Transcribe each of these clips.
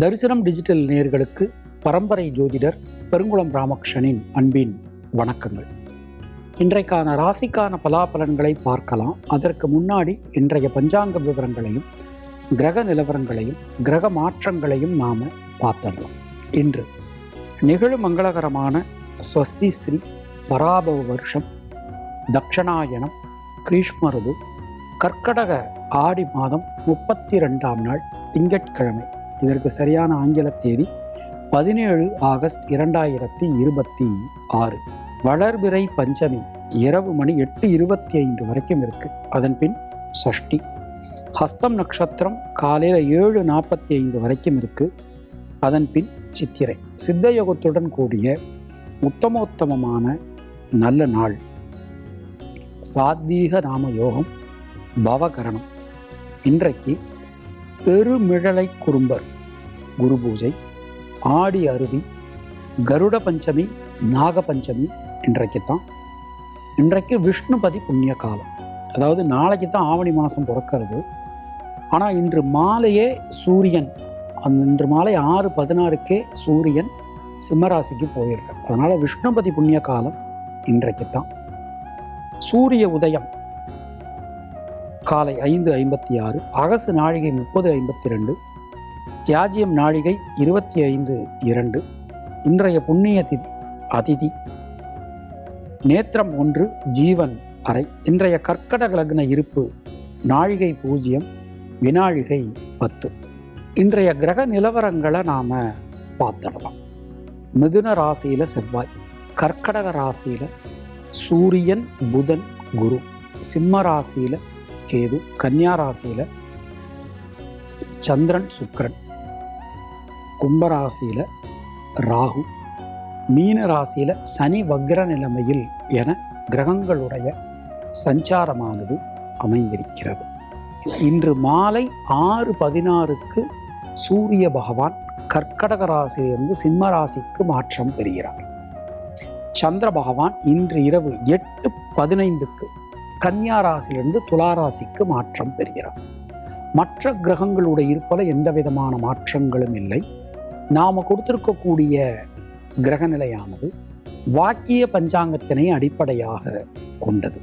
தரிசனம் டிஜிட்டல் நேயர்களுக்கு பரம்பரை ஜோதிடர் பெருங்குளம் ராமகிருஷ்ணனின் அன்பின் வணக்கங்கள். இன்றைக்கான ராசிக்கான பலாபலன்களை பார்க்கலாம். அதற்கு முன்னாடி இன்றைய பஞ்சாங்க விவரங்களையும் கிரக நிலவரங்களையும் கிரக மாற்றங்களையும் நாம் பார்த்துடலாம். இன்று நிகழும் மங்களகரமான ஸ்வஸ்தி ஸ்ரீ பராபவ வருஷம் தக்ஷணாயனம் கிரீஷ்ம ருது கர்க்கடக ஆடி மாதம் 32ஆம் நாள் திங்கட்கிழமை. இதற்கு சரியான ஆங்கில தேதி 17 ஆகஸ்ட் 2026. வளர்பிறை பஞ்சமி இரவு மணி 8:25 வரைக்கும் இருக்கு. அதன் பின் சஷ்டி. ஹஸ்தம் நட்சத்திரம் காலையில் 7:45 வரைக்கும் இருக்கு. அதன் பின் சித்திரை. சித்தயோகத்துடன் கூடிய உத்தமோத்தமமான நல்ல நாள். சாத்வீக நாம யோகம் பவகரணம். இன்றைக்கு பெருமிழலை குறும்பர் குரு பூஜை, ஆடி அருவி, கருட பஞ்சமி, நாக பஞ்சமி இன்றைக்கு விஷ்ணுபதி புண்ணிய காலம். அதாவது நாளைக்கு தான் ஆவணி மாதம் பிறக்கிறது. ஆனால் இன்று மாலையே சூரியன், இன்று மாலை 6:16க்கே சூரியன் சிம்மராசிக்கு போயிடுறார். அதனால் விஷ்ணுபதி புண்ணிய காலம் இன்றைக்கு தான். சூரிய உதயம் காலை 5:56, அகசு நாழிகை 30:52, தியாஜியம் நாழிகை 25:02. இன்றைய புண்ணிய திதி அதிதி. நேத்திரம் 1, ஜீவன் அறை. இன்றைய கர்க்கடக லக்ன இருப்பு நாழிகை 0, வினாழிகை 10. இன்றைய கிரக நிலவரங்களை நாம் பார்த்துடலாம். மிதுன ராசியில் செவ்வாய், கர்க்கடக ராசியில் சூரியன் புதன் குரு, சிம்ம ராசியில் கேது, கன்னியா ராசியில் சந்திரன் சுக்கிரன், கும்பராசியில் ராகு, மீன ராசியில் சனி வக்ர நிலைமையில் என கிரகங்களுடைய சஞ்சாரமானது அமைந்திருக்கிறது. இன்று மாலை 6:16க்கு சூரிய பகவான் கர்க்கடக ராசியிலிருந்து சிம்ம ராசிக்கு மாற்றம் பெறுகிறார். சந்திர பகவான் இன்று இரவு 8:15க்கு கன்னியா ராசியிலிருந்து துலா ராசிக்கு மாற்றம் பெறுகிறார். மற்ற கிரகங்களுடைய இருப்பல எந்த விதமான மாற்றங்களும் இல்லை. நாம் கொடுத்திருக்கக்கூடிய கிரகநிலையானது வாக்கிய பஞ்சாங்கத்தினை அடிப்படையாக கொண்டது.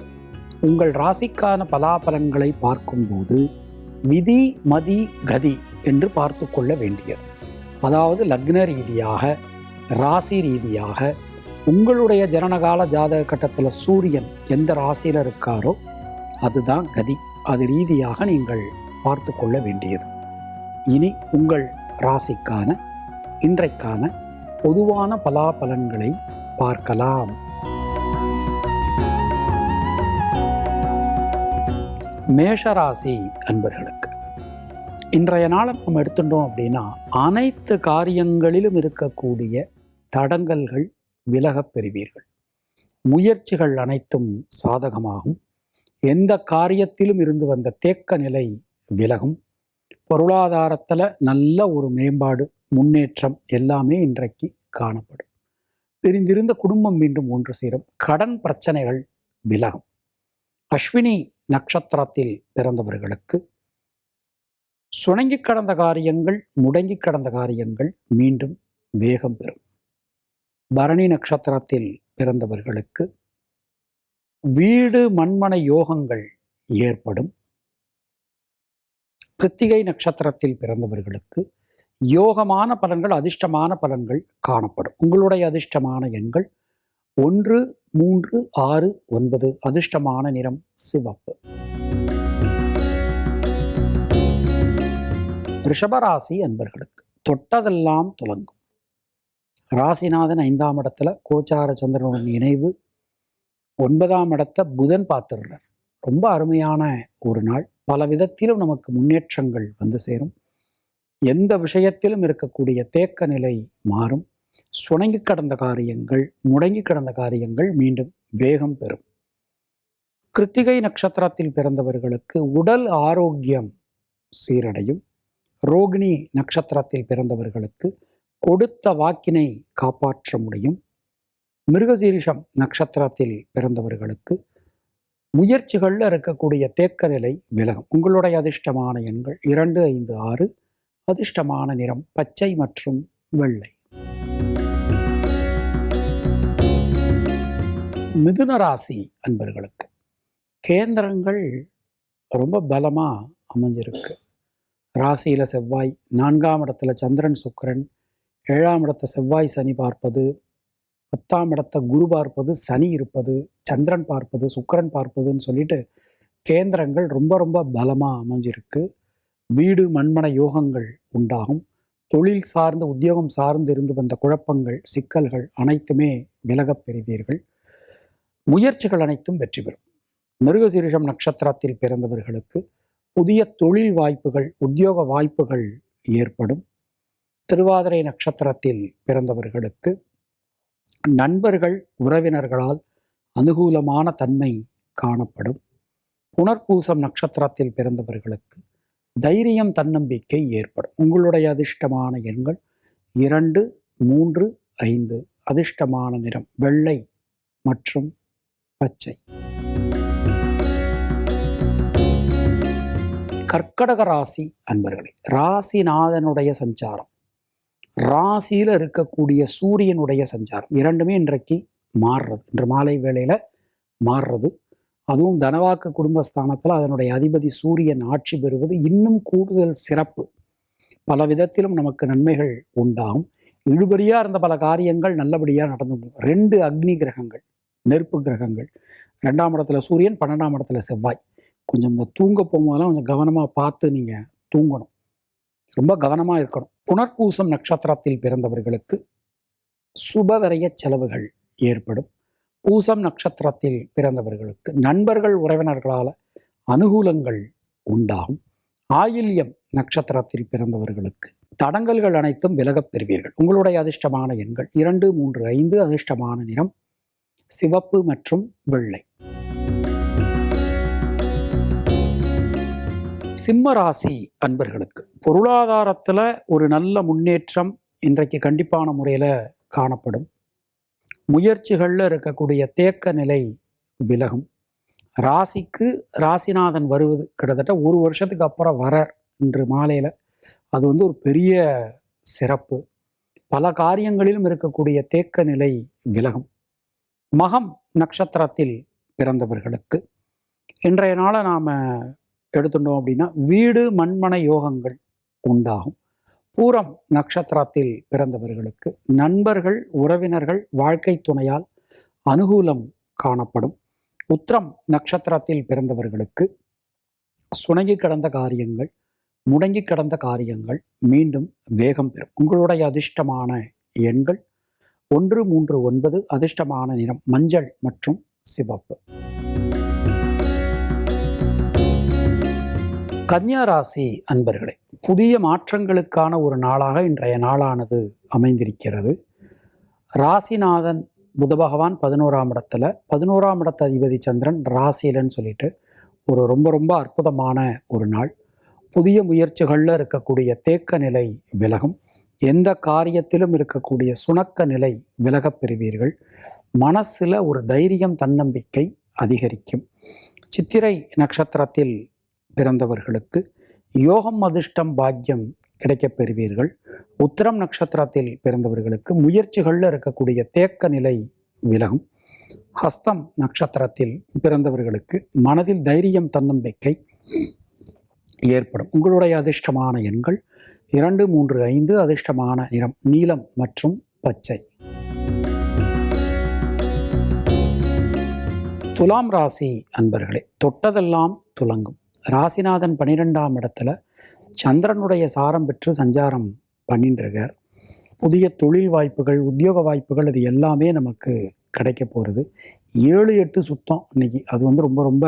உங்கள் ராசிக்கான பலாபலன்களை பார்க்கும்போது விதி மதி கதி என்று பார்த்து கொள்ள வேண்டியது. அதாவது லக்ன ரீதியாக, ராசி ரீதியாக, உங்களுடைய ஜனனகால ஜாதக கட்டத்தில் சூரியன் எந்த ராசியில் இருக்காரோ அதுதான் கதி. அது ரீதியாக நீங்கள் பார்த்து கொள்ள வேண்டியது. இனி உங்கள் ராசிக்கான இன்றைக்கான பொதுவான பலாபலன்களை பார்க்கலாம். மேஷராசி அன்பர்களுக்கு இன்றைய நாளை நம்ம எடுத்துட்டோம் அப்படின்னா, அனைத்து காரியங்களிலும் இருக்கக்கூடிய தடங்கல்கள் விலகப் பெறுவீர்கள். முயற்சிகள் அனைத்தும் சாதகமாகும். எந்த காரியத்திலும் இருந்து வந்த தேக்க நிலை விலகும். பொருளாதாரத்தில் நல்ல ஒரு மேம்பாடு, முன்னேற்றம் எல்லாமே இன்றைக்கு காணப்படும். பிரிந்திருந்த குடும்பம் மீண்டும் ஒன்று சேரும். கடன் பிரச்சனைகள் விலகும். அஸ்வினி நட்சத்திரத்தில் பிறந்தவர்களுக்கு சுணங்கி கடந்த காரியங்கள், முடங்கி கடந்த காரியங்கள் மீண்டும் வேகம் பெறும். பரணி நட்சத்திரத்தில் பிறந்தவர்களுக்கு வீடு மண்மனை யோகங்கள் ஏற்படும். கிருத்திகை நட்சத்திரத்தில் பிறந்தவர்களுக்கு யோகமான பலன்கள், அதிர்ஷ்டமான பலன்கள் காணப்படும். உங்களுடைய அதிர்ஷ்டமான எண்கள் 1, 3, 6, 9. அதிர்ஷ்டமான நிறம் சிவப்பு. ரிஷபராசி அன்பர்களுக்கு தொட்டதெல்லாம் துலங்கும். ராசிநாதன் 5ஆம் இடத்துல கோச்சார சந்திரனுடன் இணைவு, 9ஆம் இடத்தை புதன் பார்த்துடுறார். ரொம்ப அருமையான ஒரு நாள். பல விதத்திலும் நமக்கு முன்னேற்றங்கள் வந்து சேரும். எந்த விஷயத்திலும் இருக்கக்கூடிய தேக்க நிலை மாறும். சுணங்கி கடந்த காரியங்கள், முடங்கி கடந்த காரியங்கள் மீண்டும் வேகம் பெறும். கிருத்திகை நட்சத்திரத்தில் பிறந்தவர்களுக்கு உடல் ஆரோக்கியம் சீரடையும். ரோகிணி நட்சத்திரத்தில் பிறந்தவர்களுக்கு கொடுத்த வாக்கினை காப்பாற்ற முடியும். மிருகசீரிஷம் நட்சத்திரத்தில் பிறந்தவர்களுக்கு முயற்சிகளில் இருக்கக்கூடிய தேக்க நிலை விலகும். உங்களுடைய அதிர்ஷ்டமான எண்கள் 2, 5, 6. அதிர்ஷ்டமான நிறம் பச்சை மற்றும் வெள்ளை. மிதுன ராசி அன்பர்களுக்கு கேந்திரங்கள் ரொம்ப பலமாக அமைஞ்சிருக்கு. ராசியில் செவ்வாய், 4ஆம் இடத்துல சந்திரன் சுக்கிரன், 7ஆம் இடத்தை செவ்வாய் சனி பார்ப்பது, 10ஆம் இடத்தை குரு பார்ப்பது, சனி இருப்பது, சந்திரன் பார்ப்பது, சுக்கிரன் பார்ப்பதுன்னு சொல்லிட்டு கேந்திரங்கள் ரொம்ப ரொம்ப பலமாக அமைஞ்சிருக்கு. வீடு மண்மனை யோகங்கள் உண்டாகும். தொழில் சார்ந்து உத்தியோகம் சார்ந்து இருந்து வந்த குழப்பங்கள் சிக்கல்கள் அனைத்துமே விலகப் பெறுவீர்கள். முயற்சிகள் அனைத்தும் வெற்றி பெறும். மிருகசீரிஷம் நட்சத்திரத்தில் பிறந்தவர்களுக்கு புதிய தொழில் வாய்ப்புகள் உத்தியோக வாய்ப்புகள் ஏற்படும். திருவாதிரை நட்சத்திரத்தில் பிறந்தவர்களுக்கு நண்பர்கள் உறவினர்களால் அனுகூலமான தன்மை காணப்படும். புனர்பூசம் நட்சத்திரத்தில் பிறந்தவர்களுக்கு தைரியம் தன்னம்பிக்கை ஏற்படும். உங்களுடைய அதிர்ஷ்டமான எண்கள் 2, 3, 5. அதிர்ஷ்டமான நிறம் வெள்ளை மற்றும் பச்சை. கர்க்கடக ராசி அன்பர்களே, ராசிநாதனுடைய சஞ்சாரம், ராசியில் இருக்கக்கூடிய சூரியனுடைய சஞ்சாரம் இரண்டுமே இன்றைக்கு மாறுறது. இன்று மாலை வேளையில் மாறுறது. அதுவும் தனவாக்கு குடும்பஸ்தானத்தில் அதனுடைய அதிபதி சூரியன் ஆட்சி பெறுவது இன்னும் கூடுதல் சிறப்பு. பல விதத்திலும் நமக்கு நன்மைகள் உண்டாகும். இழுபறியாக இருந்த பல காரியங்கள் நல்லபடியாக நடந்து முடியும். 2 அக்னி கிரகங்கள், நெருப்பு கிரகங்கள், 2ஆம் இடத்துல சூரியன், 12ஆம் இடத்துல செவ்வாய். கொஞ்சம் இந்த தூங்க போகும்போதெல்லாம் கொஞ்சம் கவனமாக பார்த்து நீங்கள் தூங்கணும். ரொம்ப கவனமாக இருக்கணும். புனர்பூசம் நட்சத்திரத்தில் பிறந்தவர்களுக்கு சுபவிரய செலவுகள் ஏற்படும். பூசம் நட்சத்திரத்தில் பிறந்தவர்களுக்கு நண்பர்கள் உறவினர்களால் அனுகூலங்கள் உண்டாகும். ஆயில்யம் நட்சத்திரத்தில் பிறந்தவர்களுக்கு தடங்கல்கள் அனைத்தும் விலகப் பெறுவீர்கள். உங்களுடைய அதிர்ஷ்டமான எண்கள் 2, 3, 5. அதிர்ஷ்டமான நிறம் சிவப்பு மற்றும் வெள்ளை. சிம்ம ராசி அன்பர்களுக்கு பொருளாதாரத்தில் ஒரு நல்ல முன்னேற்றம் இன்றைக்கு கண்டிப்பான முறையில் காணப்படும். முயற்சிகளில் இருக்கக்கூடிய தேக்க நிலை விலகும். ராசிக்கு ராசிநாதன் வருவது கிட்டத்தட்ட 1 வருஷத்துக்கு அப்புறம் இன்று மாலையில் அது ஒரு பெரிய சிறப்பு. பல காரியங்களிலும் இருக்கக்கூடிய தேக்க நிலை விலகும். மகம் நட்சத்திரத்தில் பிறந்தவர்களுக்கு இன்றைய நாளை நாம் எடுத்துட்டோம் அப்படின்னா வீடு மண்மனை யோகங்கள் உண்டாகும். பூரம் நட்சத்திரத்தில் பிறந்தவர்களுக்கு நண்பர்கள் உறவினர்கள் வாழ்க்கை துணையால் அனுகூலம் காணப்படும். உத்திரம் நட்சத்திரத்தில் பிறந்தவர்களுக்கு சுணங்கி கிடந்த காரியங்கள் முடங்கி கிடந்த காரியங்கள் மீண்டும் வேகம் பெறும். உங்களுடைய அதிர்ஷ்டமான எண்கள் 1, 3, 9. அதிர்ஷ்டமான நிறம் மஞ்சள் மற்றும் சிவப்பு. கன்னியா ராசி அன்பர்களே, புதிய மாற்றங்களுக்கான ஒரு நாளாக இன்றைய நாளானது அமைந்திருக்கிறது. ராசிநாதன் புத பகவான் 11ஆம் இடத்துல, 11ஆம் இடத்த அதிபதி சந்திரன் ராசியிலன்னு சொல்லிட்டு ரொம்ப ரொம்ப அற்புதமான ஒரு நாள். புதிய முயற்சிகளில் இருக்கக்கூடிய தேக்க நிலை விலகும். எந்த காரியத்திலும் இருக்கக்கூடிய சுணக்க நிலை விலகப் பெறுவீர்கள். மனசில் ஒரு தைரியம் தன்னம்பிக்கை அதிகரிக்கும். சித்திரை நட்சத்திரத்தில் பிறந்தவர்களுக்கு யோகம் அதிர்ஷ்டம் பாக்கியம் கிடைக்கப் பெறுவீர்கள். உத்திரம் நட்சத்திரத்தில் பிறந்தவர்களுக்கு முயற்சிகளில் இருக்கக்கூடிய தேக்க நிலை விலகும். ஹஸ்தம் நட்சத்திரத்தில் பிறந்தவர்களுக்கு மனதில் தைரியம் தன்னம்பிக்கை ஏற்படும். உங்களுடைய அதிர்ஷ்டமான எண்கள் 2, 3, 5. அதிர்ஷ்டமான நிறம் நீலம் மற்றும் பச்சை. துலாம் ராசி அன்பர்களே, தொட்டதெல்லாம் துலங்கும். ராசிநாதன் 12ஆம் இடத்துல சந்திரனுடைய சாரம் பெற்று சஞ்சாரம் பண்ணிட்டுருக்கார். புதிய தொழில் வாய்ப்புகள் உத்தியோக வாய்ப்புகள் அது எல்லாமே நமக்கு கிடைக்க போகிறது. 7, 8 சுத்தம் இன்னைக்கு. அது ரொம்ப ரொம்ப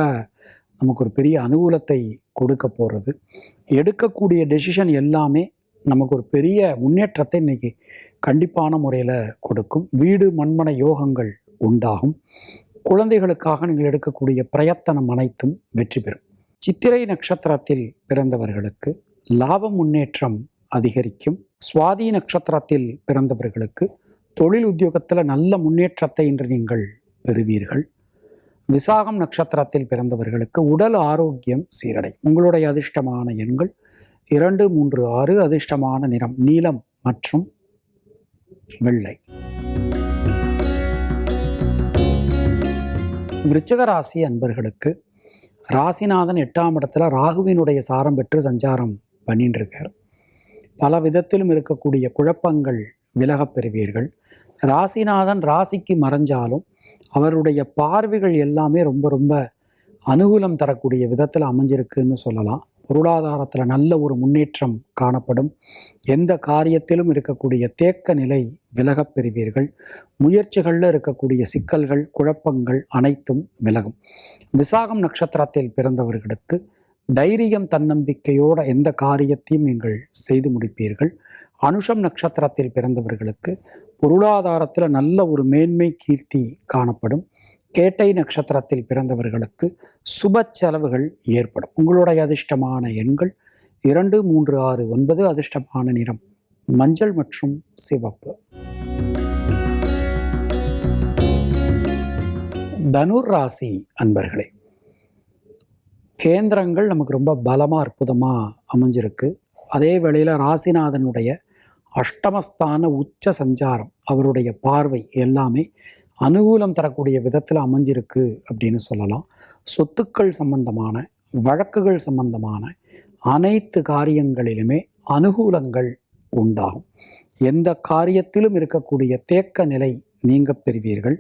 நமக்கு ஒரு பெரிய அனுகூலத்தை கொடுக்க போகிறது. எடுக்கக்கூடிய டெசிஷன் எல்லாமே நமக்கு ஒரு பெரிய முன்னேற்றத்தை இன்னைக்கு கண்டிப்பான முறையில் கொடுக்கும். வீடு மண்மனை யோகங்கள் உண்டாகும். குழந்தைகளுக்காக நீங்கள் எடுக்கக்கூடிய பிரயத்தனம் அனைத்தும் வெற்றி பெறும். சித்திரை நட்சத்திரத்தில் பிறந்தவர்களுக்கு லாபம் முன்னேற்றம் அதிகரிக்கும். சுவாதி நட்சத்திரத்தில் பிறந்தவர்களுக்கு தொழில் உத்தியோகத்தில் நல்ல முன்னேற்றத்தை இன்று நீங்கள் பெறுவீர்கள். விசாகம் நட்சத்திரத்தில் பிறந்தவர்களுக்கு உடல் ஆரோக்கியம் சீரடை. உங்களுடைய அதிர்ஷ்டமான எண்கள் 2, 3, 6 அதிர்ஷ்டமான நிறம் நீலம் மற்றும் வெள்ளை. விருச்சிக ராசி அன்பர்களுக்கு ராசிநாதன் 8ஆம் இடத்துல ராகுவினுடைய சாரம் பெற்று சஞ்சாரம் பண்ணிட்டு இருக்கார். பல விதத்திலும் இருக்கக்கூடிய குழப்பங்கள் விலகப் பெறுவீர்கள். ராசிநாதன் ராசிக்கு மறைஞ்சாலும் அவருடைய பார்வைகள் எல்லாமே ரொம்ப ரொம்ப அனுகூலம் தரக்கூடிய விதத்தில் அமைஞ்சிருக்குன்னு சொல்லலாம். பொருளாதாரத்தில் நல்ல ஒரு முன்னேற்றம் காணப்படும். எந்த காரியத்திலும் இருக்கக்கூடிய தேக்க நிலை விலகப் பெறுவீர்கள். முயற்சிகளில் இருக்கக்கூடிய சிக்கல்கள் குழப்பங்கள் அனைத்தும் விலகும். விசாகம் நட்சத்திரத்தில் பிறந்தவர்களுக்கு தைரியம் தன்னம்பிக்கையோட எந்த காரியத்தையும் நீங்கள் செய்து முடிப்பீர்கள். அனுஷம் நட்சத்திரத்தில் பிறந்தவர்களுக்கு பொருளாதாரத்தில் நல்ல ஒரு மேன்மை கீர்த்தி காணப்படும். கேட்டை நட்சத்திரத்தில் பிறந்தவர்களுக்கு சுப செலவுகள் ஏற்படும். உங்களுடைய அதிர்ஷ்டமான எண்கள் 2, 3, 6, 9. அதிர்ஷ்டமான நிறம் மஞ்சள் மற்றும் சிவப்பு. தனுர் ராசி அன்பர்களே, கேந்திரங்கள் நமக்கு ரொம்ப பலமாக அற்புதமாக அமைஞ்சிருக்கு. அதே வேளையில் ராசிநாதனுடைய அஷ்டமஸ்தான உச்ச சஞ்சாரம், அவருடைய பார்வை எல்லாமே அனுகூலம் தரக்கூடிய விதத்தில் அமைஞ்சிருக்கு அப்படின்னு சொல்லலாம். சொத்துக்கள் சம்பந்தமான வழக்குகள் சம்பந்தமான அனைத்து காரியங்களிலுமே அனுகூலங்கள் உண்டாகும். எந்த காரியத்திலும் இருக்கக்கூடிய தேக்க நிலை நீங்க பெறுவீர்கள்.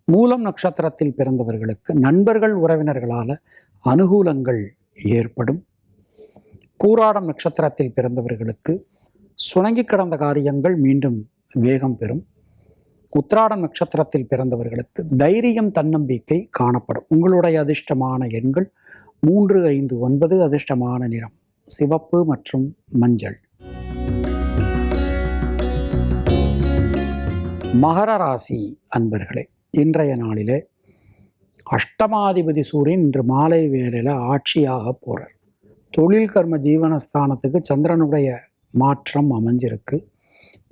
மூலம் நட்சத்திரத்தில் பிறந்தவர்களுக்கு நண்பர்கள் உறவினர்களால் அனுகூலங்கள் ஏற்படும். பூராடம் நட்சத்திரத்தில் பிறந்தவர்களுக்கு சுணங்கி கிடந்த காரியங்கள் மீண்டும் வேகம் பெறும். உத்திராடம் நட்சத்திரத்தில் பிறந்தவர்களுக்கு தைரியம் தன்னம்பிக்கை காணப்படும். உங்களுடைய அதிர்ஷ்டமான எண்கள் 3, 5, 9. அதிர்ஷ்டமான நிறம் சிவப்பு மற்றும் மஞ்சள். மகர ராசி அன்பர்களே, இன்றைய நாளிலே அஷ்டமாதிபதி சூரியன் இன்று மாலை வேளையில் ஆட்சியாக போகிறார். தொழில் கர்ம ஜீவனஸ்தானத்துக்கு சந்திரனுடைய மாற்றம் அமைஞ்சிருக்கு.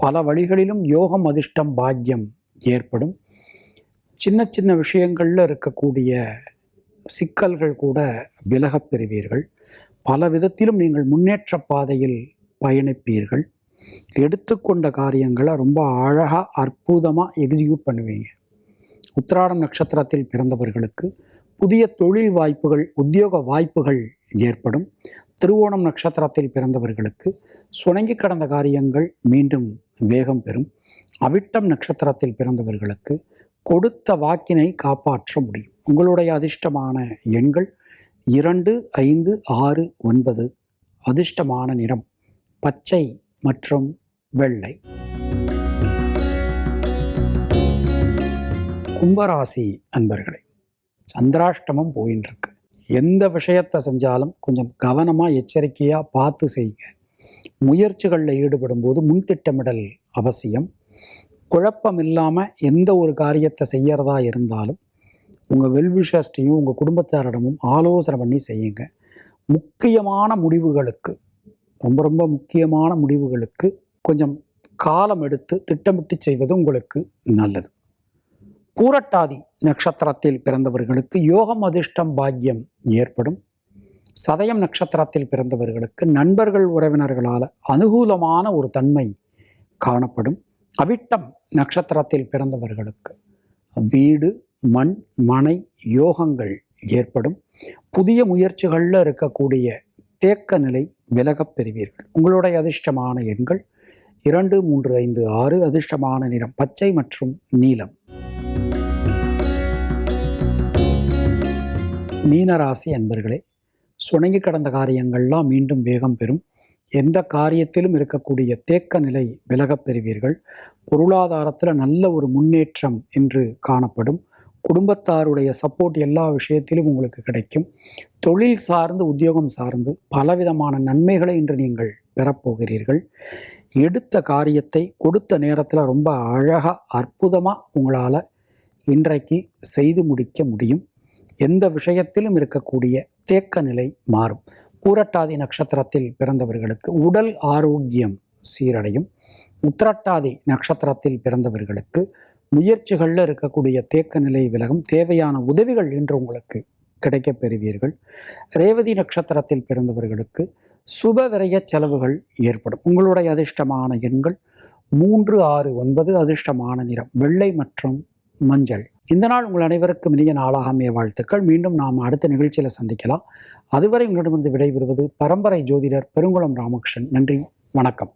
பல வழிகளிலும் யோகம் அதிர்ஷ்டம் பாக்கியம் ஏற்படும். சின்ன சின்ன விஷயங்களில் இருக்கக்கூடிய சிக்கல்கள் கூட விலகப் பெறுவீர்கள். பல விதத்திலும் நீங்கள் முன்னேற்ற பாதையில் பயணிப்பீர்கள். எடுத்துக்கொண்ட காரியங்களை ரொம்ப அழகாக அற்புதமாக எக்ஸிக்யூட் பண்ணுவீங்க. உத்திராடம் நட்சத்திரத்தில் பிறந்தவர்களுக்கு புதிய தொழில் வாய்ப்புகள் உத்தியோக வாய்ப்புகள் ஏற்படும். திருவோணம் நட்சத்திரத்தில் பிறந்தவர்களுக்கு சுணங்கி கடந்த காரியங்கள் மீண்டும் வேகம் பெறும். அவிட்டம் நட்சத்திரத்தில் பிறந்தவர்களுக்கு கொடுத்த வாக்கினை காப்பாற்ற முடியும். உங்களுடைய அதிர்ஷ்டமான எண்கள் 2, 5, 6, 9. அதிர்ஷ்டமான நிறம் பச்சை மற்றும் வெள்ளை. கும்பராசி அன்பர்களே, சந்திராஷ்டமம் போயின்னு இருக்கு. எந்த விஷயத்தை செஞ்சாலும் கொஞ்சம் கவனமாக எச்சரிக்கையாக பார்த்து செய்யுங்க. முயற்சிகளில் ஈடுபடும் போது முன்திட்டமிடல் அவசியம். குழப்பம் இல்லாமல் எந்த ஒரு காரியத்தை செய்யறதா இருந்தாலும் உங்கள் வெல்விஷர்ஸ்டையும் உங்கள் குடும்பத்தாரிடமும் ஆலோசனை பண்ணி செய்யுங்க. முக்கியமான முடிவுகளுக்கு ரொம்ப ரொம்ப முக்கியமான முடிவுகளுக்கு கொஞ்சம் காலம் எடுத்து திட்டமிட்டு செய்வது உங்களுக்கு நல்லது. பூரட்டாதி நட்சத்திரத்தில் பிறந்தவர்களுக்கு யோகம் அதிர்ஷ்டம் பாக்கியம் ஏற்படும். சதயம் நட்சத்திரத்தில் பிறந்தவர்களுக்கு நண்பர்கள் உறவினர்களால் அனுகூலமான ஒரு தன்மை காணப்படும். அவிட்டம் நட்சத்திரத்தில் பிறந்தவர்களுக்கு வீடு மண் மனை யோகங்கள் ஏற்படும். புதிய முயற்சிகளில் இருக்கக்கூடிய தேக்க நிலை விலகப் பெறுவீர்கள். உங்களுடைய அதிர்ஷ்டமான எண்கள் 2, 3, 5, 6. அதிர்ஷ்டமான நிறம் பச்சை மற்றும் நீலம். மீனராசி அன்பர்களே, சுணங்கி கடந்த காரியங்கள்லாம் மீண்டும் வேகம் பெறும். எந்த காரியத்திலும் இருக்கக்கூடிய தேக்க நிலை விலகப் பெறுவீர்கள். பொருளாதாரத்தில் நல்ல ஒரு முன்னேற்றம் இன்று காணப்படும். குடும்பத்தாருடைய சப்போர்ட் எல்லா விஷயத்திலும் உங்களுக்கு கிடைக்கும். தொழில் சார்ந்து உத்தியோகம் சார்ந்து பலவிதமான நன்மைகளை இன்று நீங்கள் பெறப்போகிறீர்கள். எடுத்த காரியத்தை கொடுத்த நேரத்தில் ரொம்ப அழகாக அற்புதமாக உங்களால் இன்றைக்கு செய்து முடிக்க முடியும். எந்த விஷயத்திலும் இருக்கக்கூடிய தேக்க நிலை மாறும். பூரட்டாதி நட்சத்திரத்தில் பிறந்தவர்களுக்கு உடல் ஆரோக்கியம் சீரடையும். உத்திரட்டாதி நட்சத்திரத்தில் பிறந்தவர்களுக்கு முயற்சிகளில் இருக்கக்கூடிய தேக்க நிலை விலகும். தேவையான உதவிகள் இன்று உங்களுக்கு கிடைக்கப் பெறுவீர்கள். ரேவதி நட்சத்திரத்தில் பிறந்தவர்களுக்கு சுப விரய செலவுகள் ஏற்படும். உங்களுடைய அதிர்ஷ்டமான எண்கள் 3, 6, 9. அதிர்ஷ்டமான நிறம் வெள்ளை மற்றும் மஞ்சள். இந்த நாள் உங்கள் அனைவருக்கும் இனிய நாளாக அமைய வாழ்த்துக்கள். மீண்டும் நாம் அடுத்த நிகழ்ச்சியில் சந்திக்கலாம். அதுவரை உங்களிடமிருந்து விடைபெறுவது பரம்பரை ஜோதிடர் பெருங்குளம் ராமகிருஷ்ணன். நன்றி, வணக்கம்.